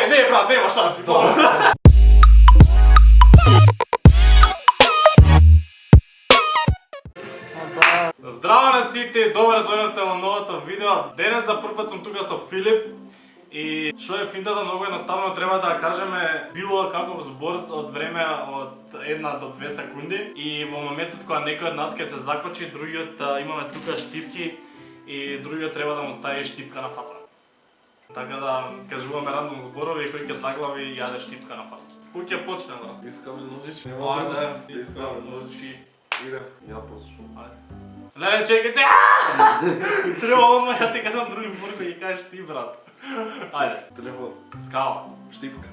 не, брат, нема шанси. Здраво на сите, добре дојдовте во новото видео. Денес за прв пат сум тука со Филип. И што е финтата, многу едноставно треба да кажеме било каков збор од време од 1 до 2 секунди. И во моментот кога некој од нас ќе се закочи, другиот имаме тука штипки и другиот треба да му стави штипка на фаца. Така да кажуваме рандом зборови и кој ќе заглави јаде штипка на фаца. Кој ќе почне, брат? Искаме ножички. Ајде, искаме ножички. Идем, ја послушам. Леле, чекайте! Треба одма ја ти кажам друг збор кој ќе кажеш ти, брат. Ајде. Телефон. Скала. Штипка.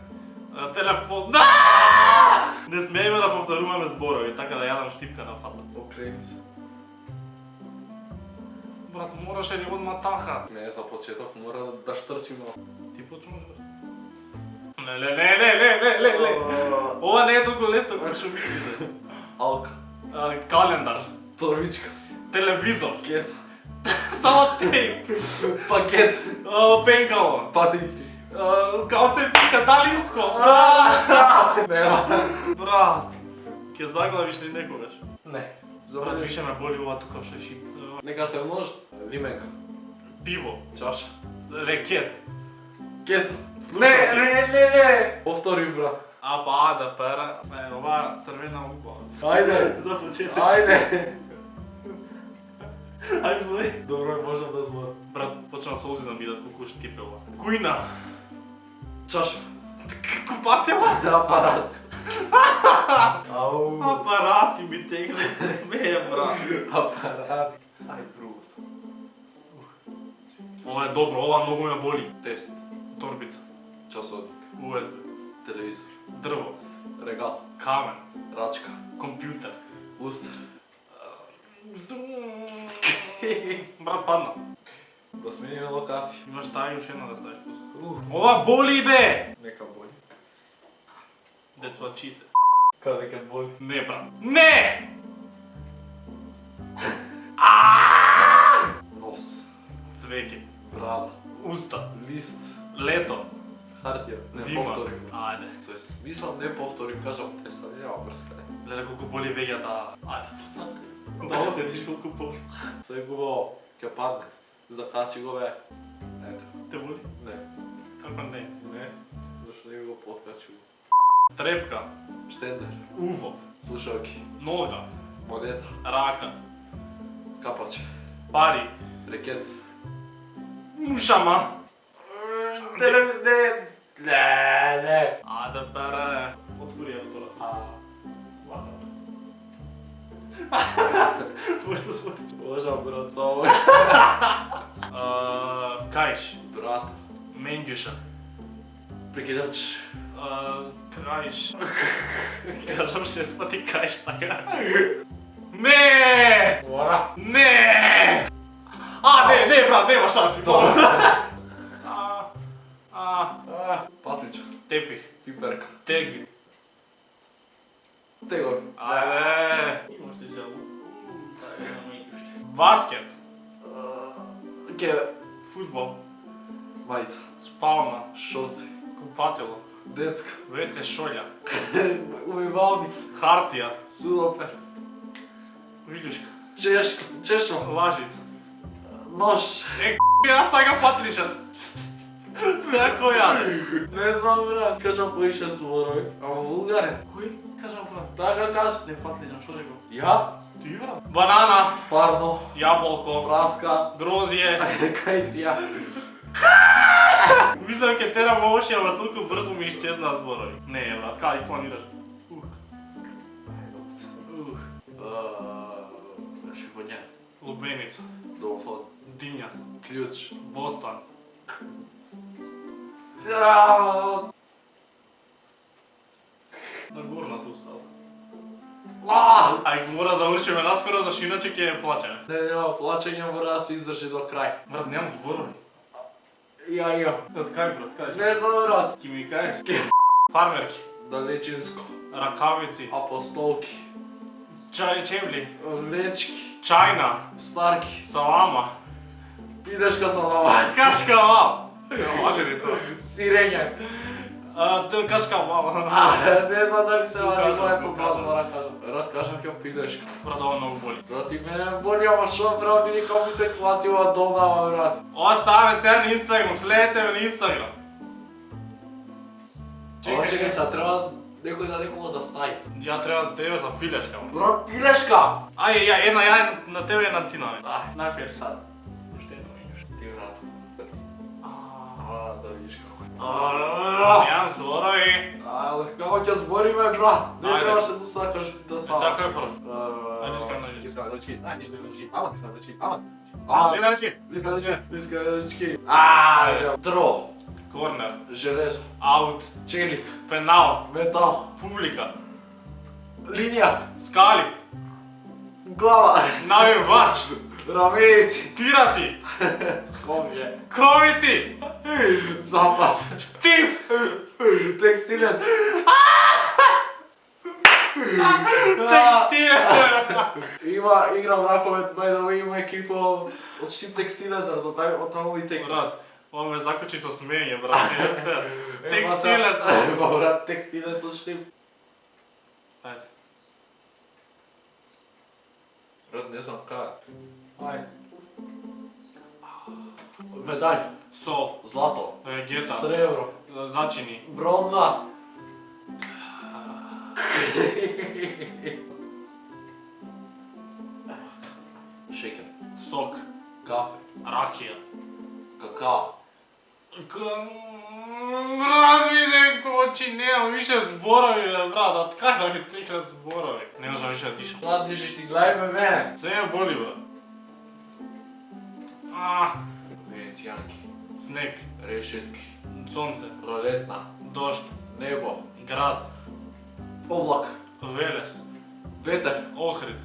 Телефон. Не смееме да повторуваме зборови, така да јадам штипка на фаца. Окрени се. Брат, мораше ли одма таха? Не, за почеток мора да штрчиме. Ти почнуваш, брат? Не. Ова не е толку лесно како што мислите. Алка. Календар. Торбичка. Телевизор. Кеса. Само тейп. Пакет. Пенкало. Патики. Као се пика далинско. Нема. Брат, ќе заглавиш ли некогаш? Не. Брат, више ме боли ова тука шеши. Нека се множи. Лименка. Пиво. Чаша. Рекет. Кеса. Слушай. Не. Повтори, брат. Апа, да пера. Ова црвена уба. Ајде. За почеток. Ајде. Ајде збори. Добро, можам да зборам. Брат, почна солзи да ми идат колку штипела. Кујна. Чаша. Купатела. Апарат. Ау. Апарати ми текне се смеја, брат. Апарат. Ај, другото. Ова е добро, ова многу ме боли. Тест. Торбица. Часовник. USB. Телевизор. Дрво. Регал. Камен. Рачка. Компјутер. Лустер. Брат, падна. Да смениме локација. Имаш таа и уште една да ставиш после. Ова боли, бе! Нека боли. That's what she said. Каде ке боли? Не, брат. Не! Нос. Цвеќе. Брада. Уста. Лист. Лето. Хартија. Не Зима. повтори. Ајде. Тоест, мислам не повтори, кажав теста, нема брскане. Леле колку боли веќата. Ајде. Да се видиш колку боли. Се губо ќе падне. Закачи го бе. Ето. Те боли? Не. Како не? Не. Зашто не го подкачу. Трепка. Штендер. Уво. Слушалки. Нога. Монета. Рака. Капаче. Пари. Рекет. Шама. Не. Ајде бере. Отвори ја втората. Можда спори. Можам, брат, само. Кајш. Брат. Менѓуша. Прекидач. Кајш. Кажам 6 пати кајш така. Не! Мора. Не! Не, брат, нема шанси. Патлича. Тепих. Пиперка. Теги. Тегор. Ајде. Имаш ли жалу? Баскет. Кеве. Фудбал. Мајца. Спална. Шорци. Купатело. Детска. Веќе шолја. Умивалник. Хартија. Судопер. Вилјушка. Чешка. Чешо. Лажица. Нож. Јас сакам фатличат. Сега кој јаде? Не знам, брат. Кажам поише зборови. Ама вулгарен. Кој? Кажам брат. Така кажа. Не фатличам, што рекол? Ја? Ти брат? Банана. Парно. Јаболко. Праска. Грозје. Кај си ја? Мислам ке терам овоше, ама толку брзо ми исчезна зборови. Не, брат, кај планираш? Шибоња. Лубеница. Домофон. Диња. Клjuč. Бостан. На горната устава. Ај, мора завршиме наскоро, зашто иначе ќе плачеме. Не, нема плачење, мора да се издржи до крај. Брат, немам зборови. Ја. Од кај, брат, кажи? Не знам, брат. Ки ми кажеш? Фармерки. Далечинско. Ракавици. Апостолки. Чебли. Лечки. Чајна. Старки. Салама. Пидешка салама. Кашкава. Се може ли тоа? Сирење. Тоа кашка мама. Не знам дали се лажи моето глас, мора кажам. Брат, кажам ќе пилешка. Брат, ова многу боли. Брат, и мене боли, ама шо брат, види како ми се клати ова долна, брат. Оставаме сега на Инстаграм, следете ме на Инстаграм. Ама чекај сега, треба некој да некога да стаи. Ја треба да тебе за пилешка. Брат, пилешка! Ај, ја на тебе и на ти на мен. Ај, Најфер. сад. Уште едно видиш. Ти брат. Да видиш како е. Јан зборови. Како ќе збориме, брат? Не Ајде. требаше да сакаш да става. Сакој е прв. Ајде, искам да Дискалечки. Ама дискалечки. Линачки. Дискалечки. Ајде. Дро. Корнер. Железо. Аут. Челик. Пенал. Метал. Публика. Линија. Скали. Глава. Навивач. Раменици. Тирати. Скомје. Ковити. Запад. Штиф. Текстилец. Текстилец. Има игра вракове, by the way, има екипа од Штип Текстилец, од таму и тек. Брат, ова ме закочи со смење, брат. Не е фер. Текстилец. Ева, брат, Текстилец од Штип. Ајде. Брат, не знам кај. Ајде. Медаљ. Сол. Злато. Гета. Сребро. Зачини. Бронза. Шекер. Сок. Кафе. Ракија. Какао. Брат, ми се кочи, немам више зборови, бе, брат, од кај да ми текнат зборови? Не можам више да дишам. Брат, дишиш ти гледај ме мене. Се ме боли, бе. Венецијанки. Снег, Решетки. сонце, Ролетна. дожд, Небо. град, Облак. Велес, Ветер. Охрид,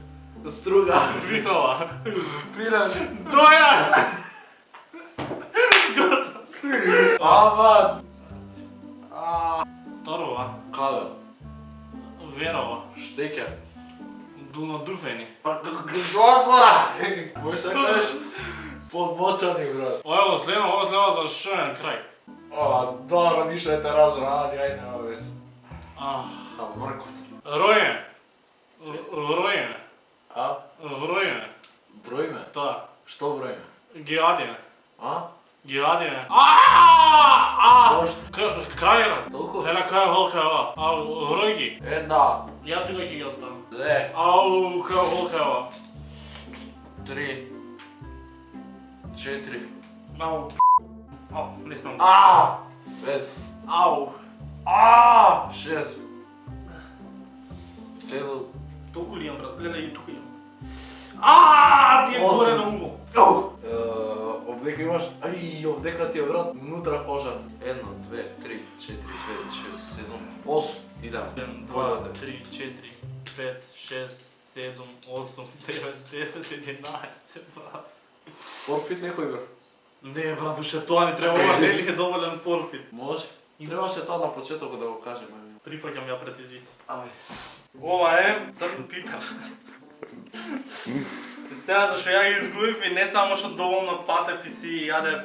Струга. Витола, Прилеж. Дојна! Ават. Торова, Кавел. Верова, Штекер. Дунодуфени. Гроза! Можеш да кажеш подмочани, брат. Ова го следно за шоен крај. Добро, ништо не те разрани, ајде нема вез. На мркот. Ројене. Ројене. А? Вројене. Броиме? Тоа. Што броиме? Геадине. А? Геадине. Зошто? Крајерот. Толку? Не на крај волка ова. Врој ги. Една, Ја тука ќе ги оставам. две, Крај волка ова. три, четири, Не знам. пет, шест, седум, Толку ли имам, брат? Гледај и тука имам. Ти е горе на уво. Овдека имаш, овдека ти е брат, внутра кожата. Едно, две, три, четири, пет, шест, седум, осум. Идеме. 1, 2, 3, 4, 5, 6, 7, 8, 9, 10, 11, брат. Форфит некој бе? Не, брат, уште тоа не треба, ова не ли е доволен форфит. Може. Требаше тоа на почетокот да го кажеме. Прифаќам ја пред извици. Ај. Ова е црн пипер. Представете што ја ги изгубив и не само што доволно патев и си јадев,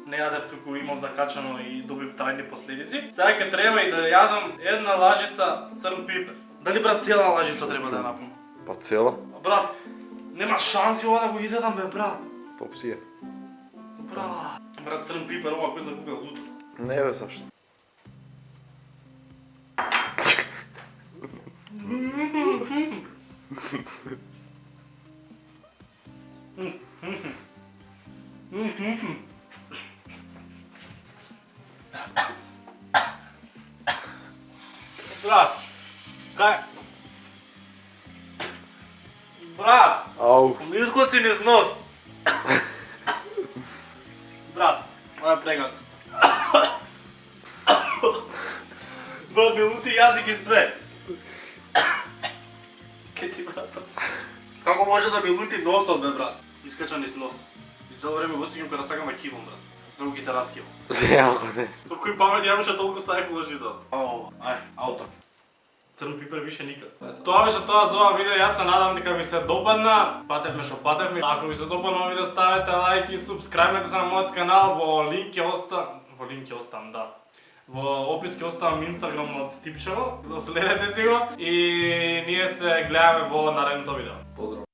не јадев, туку имав закачано и добив трајни последици. Сега ќе треба и да јадам една лажица црн пипер. Дали, брат, цела лажица треба да ја напунам? Па цела? Брат, нема шанси ова да го изедам, бе, брат. Топ си е. Брат, црн пипер, ова кој да кука луто. Не бе, зашто? Брат, кај? Брат, Ау. ми искоци низ нос. Брат, ова е прегад. Брат, ми лути јазик и све. Ке ти, брат, како може да ми лути носот, бе, брат? Искача низ нос. И цело време го осеќам кога сакам да кивам, брат. Само ги се раскивам. Ако не. Со кој памет јамаше толку ставек во жизот. Ај, ауто. Црн пипер више никад. Тоа беше тоа за ова видео, јас се надам дека ви се допадна. Патевме што патевме. Ако ви се допадна ова видео, ставете лајк и субскрајбнете се на мојот канал, во линк ќе оставам. во линк ќе оставам, да. Во опис ќе оставам Инстаграм од Типчево, заследете си го и ние се гледаме во наредното видео. Поздрав.